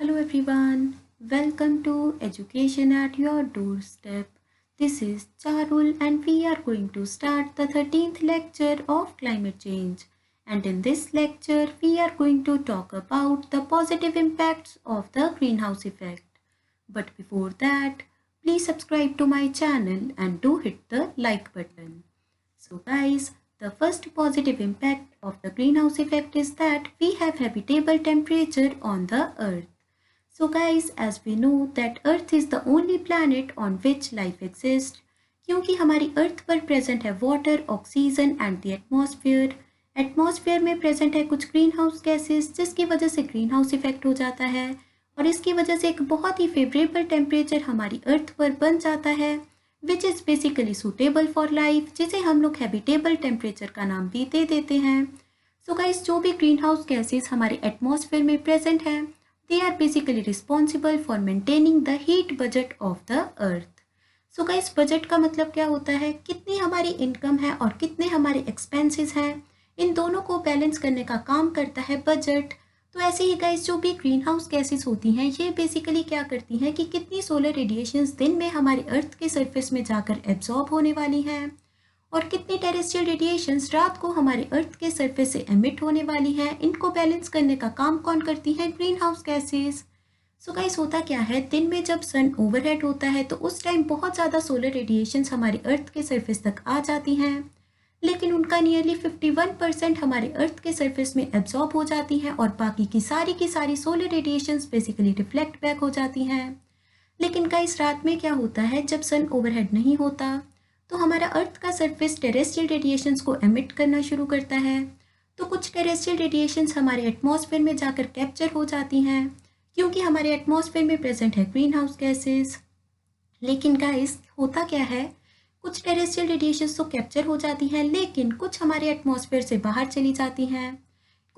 Hello everyone, welcome to Education at Your Doorstep. This is Charul and we are going to start the 13th lecture of climate change. And in this lecture, we are going to talk about the positive impacts of the greenhouse effect. But before that, please subscribe to my channel and do hit the like button. So guys, the first positive impact of the greenhouse effect is that we have habitable temperature on the earth. So guys, as we know that Earth is the only planet on which life exists, क्योंकि हमारी अर्थ पर present है water, oxygen and the atmosphere. Atmosphere में present है कुछ green house gases जिसकी वजह से ग्रीन हाउस इफेक्ट हो जाता है और इसकी वजह से एक बहुत ही फेवरेबल टेम्परेचर हमारी अर्थ पर बन जाता है which is basically suitable for life, जिसे हम लोग हैबिटेबल टेम्परेचर का नाम भी दे देते हैं। सो गाइस, जो भी ग्रीन हाउस गैसेस हमारे एटमॉस्फेयर में प्रेजेंट हैं, they are basically responsible for maintaining the heat budget of the earth. So guys, budget का मतलब क्या होता है? कितनी हमारी इनकम है और कितने हमारे एक्सपेंसेस हैं, इन दोनों को बैलेंस करने का काम करता है बजट। तो ऐसे ही गाइस, जो भी ग्रीन हाउस गैसेस होती हैं, ये बेसिकली क्या करती हैं कि कितनी सोलर रेडिएशंस दिन में हमारे अर्थ के सरफेस में जाकर एब्जॉर्ब होने वाली हैं और कितनी टेरेस्ट्रियल रेडिएशंस रात को हमारे अर्थ के सरफेस से एमिट होने वाली हैं। इनको बैलेंस करने का काम कौन करती हैं? Green house gases. सो गाइस, होता क्या है, दिन में जब सन ओवरहेड होता है तो उस टाइम बहुत ज़्यादा सोलर रेडिएशंस हमारे अर्थ के सरफेस तक आ जाती हैं, लेकिन उनका नियरली 51% हमारे अर्थ के सरफेस में एब्जॉर्ब हो जाती हैं और बाकी की सारी solar radiations basically reflect back हो जाती हैं। लेकिन गाइस, रात में क्या होता है, जब सन ओवरहेड नहीं होता तो हमारा अर्थ का सरफेस टेरेस्ट्रियल रेडिएशंस को एमिट करना शुरू करता है। तो कुछ टेरेस्ट्रियल रेडिएशंस हमारे एटमॉस्फेयर में जाकर कैप्चर हो जाती हैं क्योंकि हमारे एटमॉस्फेयर में प्रेजेंट है ग्रीन हाउस गैसेस। लेकिन गाइस, होता क्या है, कुछ टेरेस्ट्रियल रेडिएशंस तो कैप्चर हो जाती हैं लेकिन कुछ हमारे एटमॉस्फेयर से बाहर चली जाती हैं।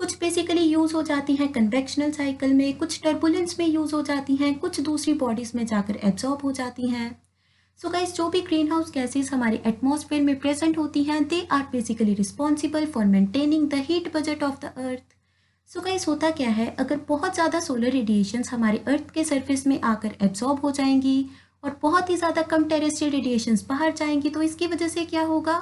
कुछ बेसिकली यूज़ हो जाती हैं कन्वेक्शनल साइकिल में, कुछ टर्बुलेंस में यूज़ हो जाती हैं, कुछ दूसरी बॉडीज़ में जाकर एब्जॉर्ब हो जाती हैं। सो गाइस, जो भी ग्रीन हाउस गैसेस हमारे एटमॉस्फेयर में प्रेजेंट होती हैं, they are basically responsible for maintaining the heat budget of the earth. So guys, होता क्या है, अगर बहुत ज़्यादा सोलर रेडिएशंस हमारे अर्थ के सरफेस में आकर एब्जॉर्ब हो जाएंगी और बहुत ही ज़्यादा कम टेरेस्ट्रियल रेडिएशंस बाहर जाएंगी, तो इसकी वजह से क्या होगा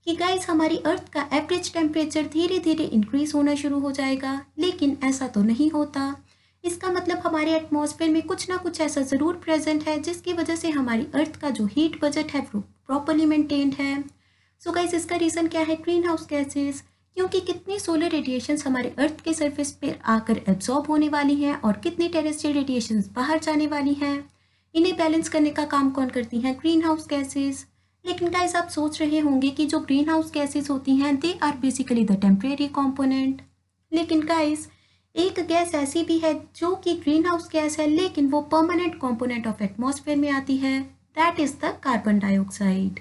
कि गाइस, हमारी अर्थ का एवरेज टेम्परेचर धीरे धीरे इंक्रीज होना शुरू हो जाएगा। लेकिन ऐसा तो नहीं होता। इसका मतलब हमारे एटमॉस्फेयर में कुछ ना कुछ ऐसा ज़रूर प्रेजेंट है जिसकी वजह से हमारी अर्थ का जो हीट बजट है वो प्रॉपरली मेंटेन्ड है। सो गाइस, इसका रीज़न क्या है? Green house gases. क्योंकि कितनी सोलर रेडिएशंस हमारे अर्थ के सरफेस पर आकर एब्जॉर्ब होने वाली हैं और कितनी टेरेस्ट्रियल रेडिएशंस बाहर जाने वाली हैं, इन्हें बैलेंस करने का काम कौन करती हैं? Green house gases. लेकिन गाइस, आप सोच रहे होंगे कि जो ग्रीन हाउस गैसेस होती हैं, they are basically the temporary component. लेकिन गाइस, एक गैस ऐसी भी है जो कि ग्रीन हाउस गैस है लेकिन वो परमानेंट कंपोनेंट ऑफ एटमॉस्फेयर में आती है, that is the carbon dioxide.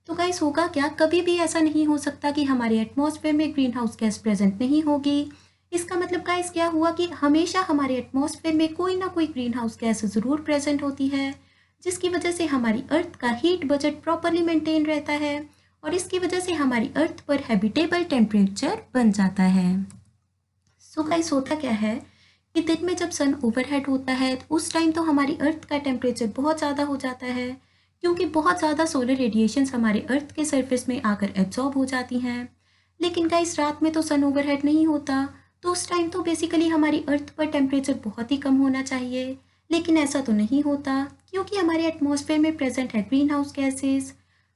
तो गाइस, होगा क्या, कभी भी ऐसा नहीं हो सकता कि हमारे एटमॉस्फेयर में ग्रीन हाउस गैस प्रेजेंट नहीं होगी। इसका मतलब गाइस क्या हुआ कि हमेशा हमारे एटमॉस्फेयर में कोई ना कोई ग्रीन हाउस गैस ज़रूर प्रेजेंट होती है जिसकी वजह से हमारी अर्थ का हीट बजट प्रॉपरली मेंटेन रहता है और इसकी वजह से हमारी अर्थ पर हैबिटेबल टेम्परेचर बन जाता है। सो गाइस, होता क्या है कि दिन में जब सन ओवरहेड होता है तो उस टाइम तो हमारी अर्थ का टेम्परेचर बहुत ज़्यादा हो जाता है क्योंकि बहुत ज़्यादा सोलर रेडिएशंस हमारे अर्थ के सरफेस में आकर एब्जॉर्ब हो जाती हैं। लेकिन गाइस, रात में तो सन ओवरहेड नहीं होता, तो उस टाइम तो बेसिकली हमारी अर्थ पर टेम्परेचर बहुत ही कम होना चाहिए। लेकिन ऐसा तो नहीं होता क्योंकि हमारे एटमॉस्फेयर में प्रेजेंट है ग्रीन हाउस गैसेस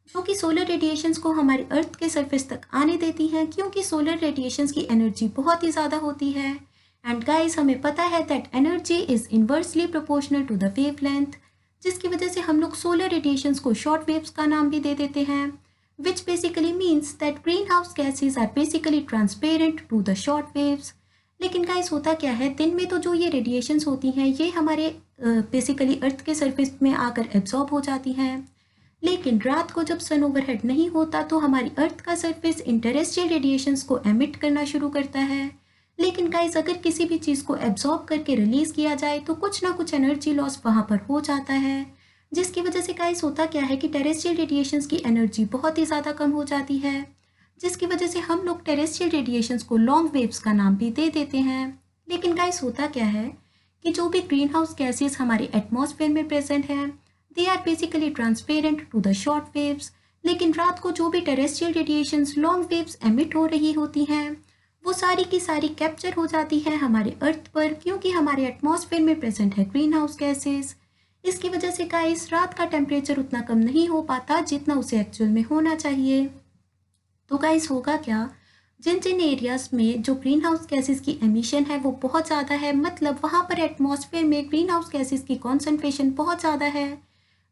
जो कि सोलर रेडिएशंस को हमारे अर्थ के सरफेस तक आने देती हैं क्योंकि सोलर रेडिएशंस की एनर्जी बहुत ही ज़्यादा होती है। एंड गाइस, हमें पता है that energy is inversely proportional to the wavelength, जिसकी वजह से हम लोग सोलर रेडिएशंस को शॉर्ट वेव्स का नाम भी दे देते हैं, which basically means that greenhouse gases are basically transparent to the short waves. लेकिन गाइस, होता क्या है, दिन में तो जो ये रेडिएशंस होती हैं ये हमारे बेसिकली अर्थ के सरफेस में आकर एब्जॉर्ब हो जाती हैं। लेकिन रात को जब सन ओवरहेड नहीं होता तो हमारी अर्थ का सरफेस इन टेरेस्ट्रियल रेडिएशंस को एमिट करना शुरू करता है। लेकिन गाइस, अगर किसी भी चीज़ को एब्जॉर्ब करके रिलीज़ किया जाए तो कुछ ना कुछ एनर्जी लॉस वहाँ पर हो जाता है, जिसकी वजह से गाइस होता क्या है कि टेरेस्ट्रियल रेडिएशंस की एनर्जी बहुत ही ज़्यादा कम हो जाती है, जिसकी वजह से हम लोग टेरेस्ट्रियल रेडिएशंस को लॉन्ग वेव्स का नाम भी दे देते हैं। लेकिन गाइस, होता क्या है कि जो भी ग्रीन हाउस गैसेस हमारे एटमॉस्फेयर में प्रेजेंट हैं they are basically transparent to the short waves, लेकिन रात को जो भी terrestrial radiations long waves emit हो रही होती हैं वो सारी की सारी कैप्चर हो जाती है हमारे अर्थ पर, क्योंकि हमारे एटमॉस्फेयर में प्रेजेंट है ग्रीन हाउस गैसेस। इसकी वजह से गाइस रात का टेम्परेचर उतना कम नहीं हो पाता जितना उसे एक्चुअल में होना चाहिए। तो गाइस होगा क्या, जिन जिन एरियाज में जो ग्रीन हाउस गैसेस की एमिशन है वो बहुत ज़्यादा है, मतलब वहाँ पर एटमॉस्फेयर में ग्रीन हाउस गैसेस की कॉन्सेंट्रेशन बहुत ज़्यादा है,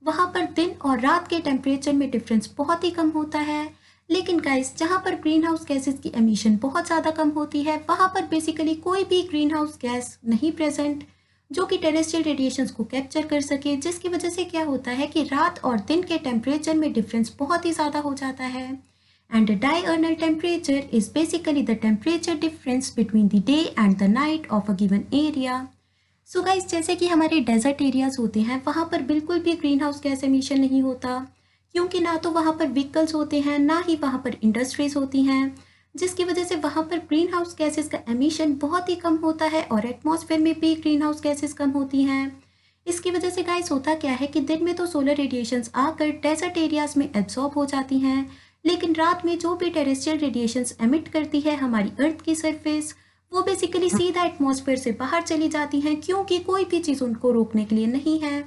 वहाँ पर दिन और रात के टेम्परेचर में डिफरेंस बहुत ही कम होता है। लेकिन गाइस जहाँ पर ग्रीन हाउस गैसेस की एमिशन बहुत ज़्यादा कम होती है वहाँ पर बेसिकली कोई भी ग्रीन हाउस गैस नहीं प्रेजेंट जो कि टेरेस्ट्रियल रेडिएशंस को कैप्चर कर सके, जिसकी वजह से क्या होता है कि रात और दिन के टेम्परेचर में डिफरेंस बहुत ही ज़्यादा हो जाता है। And diurnal temperature is basically the temperature difference between the day and the night of a given area. So guys जैसे कि हमारे डेजर्ट एरियाज होते हैं वहाँ पर बिल्कुल भी ग्रीन हाउस गैस एमिशन नहीं होता, क्योंकि ना तो वहाँ पर व्हीकल्स होते हैं ना ही वहाँ पर इंडस्ट्रीज होती हैं, जिसकी वजह से वहाँ पर ग्रीन हाउस गैसेस का एमिशन बहुत ही कम होता है और एटमॉस्फेयर में भी ग्रीन हाउस गैसेस कम होती हैं। इसकी वजह से गाइस होता क्या है कि दिन में तो सोलर रेडिएशंस आकर डेजर्ट एरियाज में एब्जॉर्ब हो जाती हैं, लेकिन रात में जो भी टेरेस्ट्रियल रेडिएशंस एमिट करती है हमारी अर्थ की सरफेस वो बेसिकली सीधा एटमॉस्फेयर से बाहर चली जाती हैं, क्योंकि कोई भी चीज़ उनको रोकने के लिए नहीं है।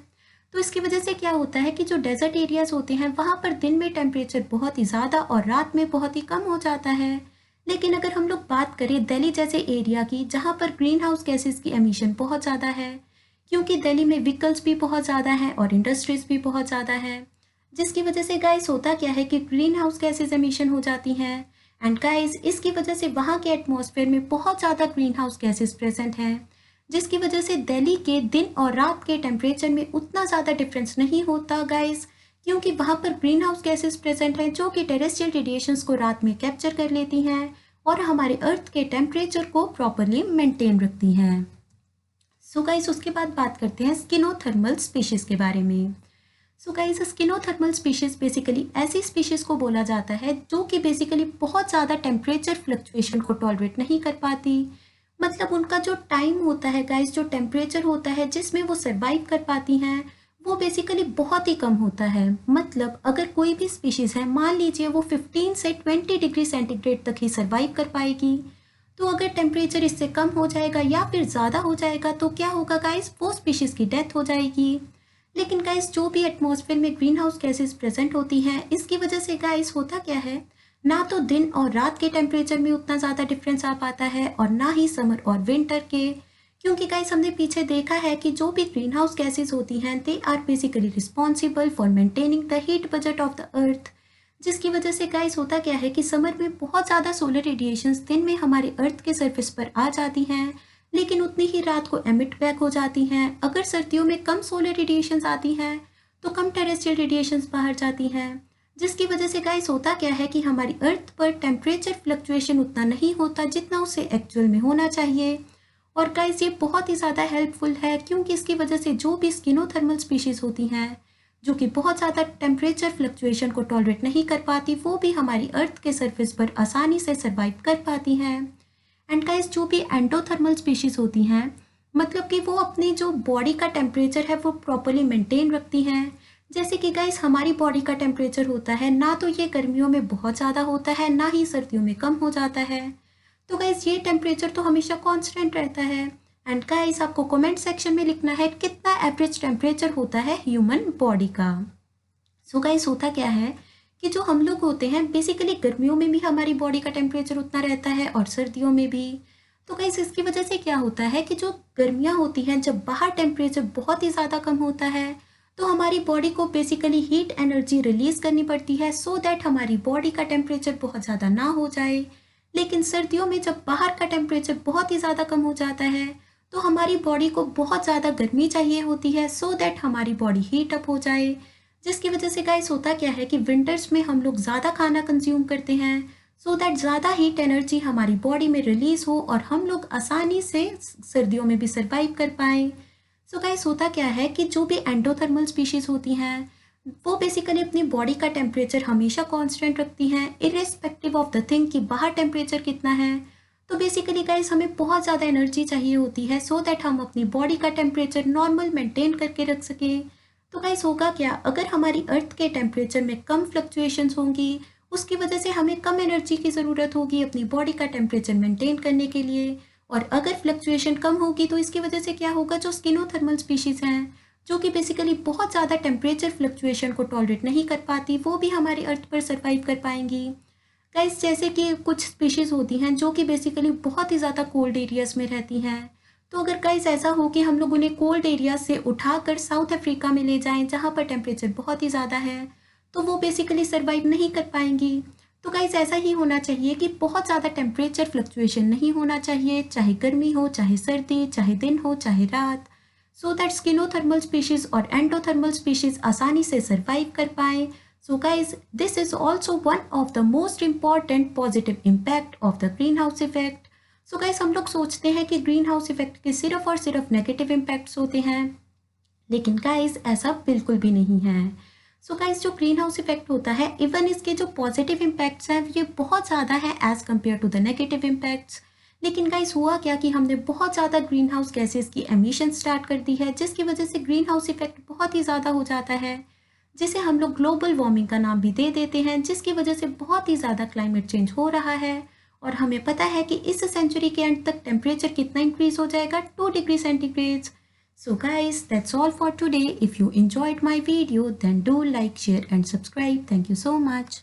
तो इसकी वजह से क्या होता है कि जो डेजर्ट एरियाज होते हैं वहाँ पर दिन में टेम्परेचर बहुत ही ज़्यादा और रात में बहुत ही कम हो जाता है। लेकिन अगर हम लोग बात करें दिल्ली जैसे एरिया की जहाँ पर ग्रीन हाउस गैसेस की एमिशन बहुत ज़्यादा है, क्योंकि दिल्ली में व्हीकल्स भी बहुत ज़्यादा हैं और इंडस्ट्रीज भी बहुत ज़्यादा है, जिसकी वजह से गाइस होता क्या है कि ग्रीन हाउस गैसेस एमिशन हो जाती हैं। एंड गाइस इसकी वजह से वहाँ के एटमॉस्फेयर में बहुत ज़्यादा ग्रीन हाउस गैसेस प्रेजेंट हैं, जिसकी वजह से दिल्ली के दिन और रात के टेम्परेचर में उतना ज़्यादा डिफरेंस नहीं होता गाइस, क्योंकि वहाँ पर ग्रीन हाउस गैसेस प्रेजेंट हैं जो कि टेरेस्ट्रियल रेडिएशंस को रात में कैप्चर कर लेती हैं और हमारे अर्थ के टेम्परेचर को प्रॉपरली मेंटेन रखती हैं। सो गाइस उसके बाद बात करते हैं स्किनोथर्मल स्पीशीज़ के बारे में। सो गाइस स्किनोथर्मल स्पीशीज़ बेसिकली ऐसी स्पीशीज़ को बोला जाता है जो कि बेसिकली बहुत ज़्यादा टेम्परेचर फ्लक्चुएशन को टॉलरेट नहीं कर पाती, मतलब उनका जो टाइम होता है गाइस, जो टेम्परेचर होता है जिसमें वो सर्वाइव कर पाती हैं वो बेसिकली बहुत ही कम होता है। मतलब अगर कोई भी स्पीशीज़ है मान लीजिए वो 15 से 20 डिग्री सेंटीग्रेड तक ही सर्वाइव कर पाएगी, तो अगर टेम्परेचर इससे कम हो जाएगा या फिर ज़्यादा हो जाएगा तो क्या होगा गाइस, वो स्पीशीज़ की डेथ हो जाएगी। लेकिन गाइस जो भी एटमॉस्फेयर में ग्रीन हाउस गैसेस प्रेजेंट होती हैं इसकी वजह से गाइस होता क्या है, ना तो दिन और रात के टेम्परेचर में उतना ज़्यादा डिफरेंस आ पाता है और ना ही समर और विंटर के, क्योंकि गाइस हमने पीछे देखा है कि जो भी ग्रीन हाउस गैसेस होती हैं they are basically responsible for maintaining the heat budget of the earth, जिसकी वजह से गाइस होता क्या है कि समर में बहुत ज़्यादा सोलर रेडिएशंस दिन में हमारे अर्थ के सरफेस पर आ जाती हैं, लेकिन उतनी ही रात को एमिट बैक हो जाती हैं। अगर सर्दियों में कम सोलर रेडिएशंस आती हैं तो कम टेरेस्ट्रियल रेडिएशंस बाहर जाती हैं, जिसकी वजह से गाइस होता क्या है कि हमारी अर्थ पर टेम्परेचर फ्लक्चुएशन उतना नहीं होता जितना उसे एक्चुअल में होना चाहिए। और गाइस ये बहुत ही ज़्यादा हेल्पफुल है, क्योंकि इसकी वजह से जो भी स्किनोथर्मल स्पीशीज़ होती हैं जो कि बहुत ज़्यादा टेम्परेचर फ्लक्चुएशन को टॉलरेट नहीं कर पाती वो भी हमारी अर्थ के सरफेस पर आसानी से सर्वाइव कर पाती हैं। एंड गाइस जो भी एंडोथर्मल स्पीशीज़ होती हैं मतलब कि वो अपनी जो बॉडी का टेम्परेचर है वो प्रॉपरली मेंटेन रखती हैं। जैसे कि गाइस हमारी बॉडी का टेम्परेचर होता है ना तो ये गर्मियों में बहुत ज़्यादा होता है ना ही सर्दियों में कम हो जाता है, तो गाइस ये टेम्परेचर तो हमेशा कांस्टेंट रहता है। एंड गाइस आपको कमेंट सेक्शन में लिखना है कितना एवरेज टेम्परेचर होता है ह्यूमन बॉडी का। सो गाइस होता क्या है कि जो हम लोग होते हैं बेसिकली गर्मियों में भी हमारी बॉडी का टेम्परेचर उतना रहता है और सर्दियों में भी। तो गाइस इसकी वजह से क्या होता है कि जो गर्मियाँ होती हैं जब बाहर टेम्परेचर बहुत ही ज़्यादा कम होता है तो हमारी बॉडी को बेसिकली हीट एनर्जी रिलीज़ करनी पड़ती है सो दैट हमारी बॉडी का टेम्परेचर बहुत ज़्यादा ना हो जाए। लेकिन सर्दियों में जब बाहर का टेम्परेचर बहुत ही ज़्यादा कम हो जाता है तो हमारी बॉडी को बहुत ज़्यादा गर्मी चाहिए होती है सो दैट हमारी बॉडी हीट अप हो जाए, जिसकी वजह से गाइस होता क्या है कि विंटर्स में हम लोग ज़्यादा खाना कंज्यूम करते हैं सो दैट ज़्यादा हीट एनर्जी हमारी बॉडी में रिलीज़ हो और हम लोग आसानी से सर्दियों में भी सर्वाइव कर पाएँ। सो गाइस होता क्या है कि जो भी एंडोथर्मल स्पीशीज़ होती हैं वो बेसिकली अपनी बॉडी का टेम्परेचर हमेशा कांस्टेंट रखती हैं इर्रेस्पेक्टिव ऑफ द थिंग कि बाहर टेम्परेचर कितना है। तो बेसिकली गाइस हमें बहुत ज़्यादा एनर्जी चाहिए होती है सो दैट हम अपनी बॉडी का टेम्परेचर नॉर्मल मेंटेन करके रख सकें। तो गाइस होगा क्या, अगर हमारी अर्थ के टेम्परेचर में कम फ्लक्चुएशंस होंगी, उसकी वजह से हमें कम एनर्जी की ज़रूरत होगी अपनी बॉडी का टेम्परेचर मेंटेन करने के लिए। और अगर फ्लक्चुएशन कम होगी तो इसकी वजह से क्या होगा, जो स्किनोथर्मल स्पीशीज़ हैं जो कि बेसिकली बहुत ज़्यादा टेम्परेचर फ्लक्चुएशन को टॉलरेट नहीं कर पाती, वो भी हमारी अर्थ पर सर्वाइव कर पाएंगी। गाइस जैसे कि कुछ स्पीशीज़ होती हैं जो कि बेसिकली बहुत ही ज़्यादा कोल्ड एरियाज़ में रहती हैं। तो अगर गाइस ऐसा हो कि हम लोग उन्हें कोल्ड एरिया से उठाकर साउथ अफ्रीका में ले जाएं जहाँ पर टेम्परेचर बहुत ही ज़्यादा है, तो वो बेसिकली सर्वाइव नहीं कर पाएंगी। तो गाइस ऐसा ही होना चाहिए कि बहुत ज़्यादा टेम्परेचर फ्लक्चुएशन नहीं होना चाहिए, चाहे गर्मी हो, चाहे सर्दी, चाहे दिन हो, चाहे रात, सो दैट स्किनोथर्मल स्पीशीज़ और एंडोथर्मल स्पीशीज़ आसानी से सर्वाइव कर पाएँ। So guys, this is also one of the most important positive impact of the greenhouse effect. So guys, हम लोग सोचते हैं कि ग्रीन हाउस इफेक्ट के सिर्फ और सिर्फ नेगेटिव इम्पैक्ट्स होते हैं, लेकिन गाइस ऐसा बिल्कुल भी नहीं है। सो गाइस जो ग्रीन हाउस इफेक्ट होता है, इवन इसके जो पॉजिटिव इम्पैक्ट्स हैं ये बहुत ज़्यादा है as compare to the negative impacts. लेकिन गाइस हुआ क्या कि हमने बहुत ज़्यादा ग्रीन हाउस गैसेज की एमिशन स्टार्ट कर दी है, जिसकी वजह से ग्रीन हाउस इफेक्ट बहुत ही ज़्यादा हो जाता है, जिसे हम लोग ग्लोबल वार्मिंग का नाम भी दे देते हैं, जिसकी वजह से बहुत ही ज़्यादा क्लाइमेट चेंज हो रहा है। और हमें पता है कि इस सेंचुरी के एंड तक टेम्परेचर कितना इंक्रीज हो जाएगा, 2 degree centigrade. So guys, that's all for today. If you enjoyed my video, then do like, share and subscribe. Thank you so much.